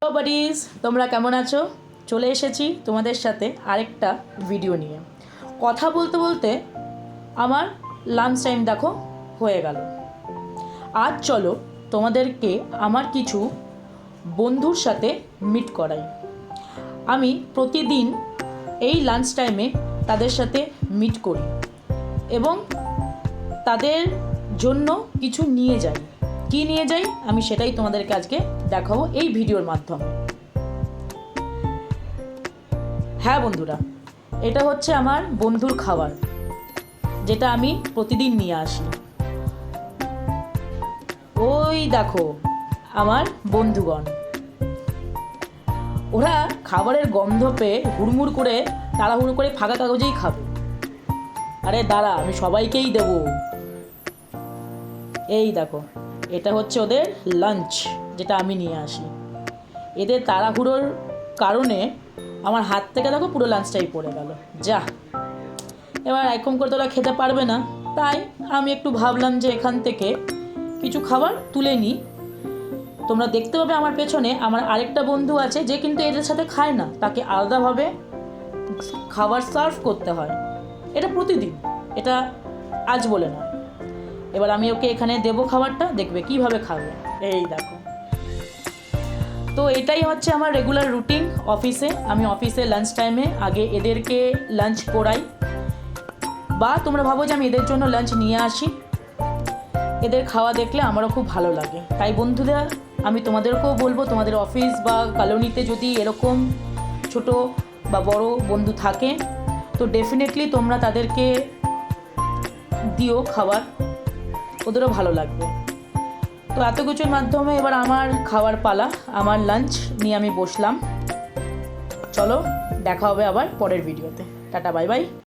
Hello buddies, তোমরা কেমন আছো? চলে এসেছি তোমাদের সাথে আরেকটা ভিডিও নিয়ে। কথা বলতে বলতে আমার লাঞ্চ টাইম দেখো হয়ে গেল। আজ চলো তোমাদেরকে আমার কিছু বন্ধুর সাথে মিট করাই। আমি প্রতিদিন এই লাঞ্চ টাইমে তাদের সাথে মিট করি এবং তাদের জন্য কিছু নিয়ে যাই। কি নিয়ে যাই আমি সেটাই তোমাদেরকে আজকে দেখাবো এই ভিডিওর মাধ্যমে। হ্যাঁ বন্ধুরা, এটা হচ্ছে আমার বন্ধুর খাবার, যেটা আমি প্রতিদিন নিয়ে আসি। ওই দেখো আমার বন্ধুগণ, ওরা খাবারের গন্ধ পেয়ে হুড়মুড় করে তাড়াহুড়ো করে ফাঁকা কাগজেই খাবে। আরে দাঁড়া, আমি সবাইকেই দেবো। এই দেখো, এটা হচ্ছে ওদের লাঞ্চ, যেটা আমি নিয়ে আসি। এদের তাড়াহুড়োর কারণে আমার হাত থেকে দেখো পুরো লাঞ্চটাই পড়ে গেল। যা, এবার এরকম করে তোরা খেতে পারবে না, তাই আমি একটু ভাবলাম যে এখান থেকে কিছু খাবার তুলে নিই। তোমরা দেখতে পাবে আমার পেছনে আমার আরেকটা বন্ধু আছে, যে কিন্তু এদের সাথে খায় না, তাকে আলাদাভাবে খাবার সার্ভ করতে হয়। এটা প্রতিদিন, এটা আজ বলে না। এবার আমি ওকে এখানে দেবো খাবারটা, দেখবে কিভাবে খাবে। এই দেখো, তো এটাই হচ্ছে আমার রেগুলার রুটিন অফিসে। আমি অফিসে লাঞ্চ টাইমে আগে এদেরকে লাঞ্চ করাই, বা তোমরা ভাবো যে আমি এদের জন্য লাঞ্চ নিয়ে আসি। এদের খাওয়া দেখলে আমারও খুব ভালো লাগে। তাই বন্ধুরা, আমি তোমাদেরকেও বলবো, তোমাদের অফিস বা কলোনিতে যদি এরকম ছোট বা বড় বন্ধু থাকে, তো ডেফিনেটলি তোমরা তাদেরকে দিও খাবার, ওদেরও ভালো লাগবে। তো এত কিছুর মাধ্যমে এবার আমার খাওয়ার পালা, আমার লাঞ্চ নিয়ে আমি বসলাম। চলো দেখা হবে আবার পরের ভিডিওতে। Tata, bye bye.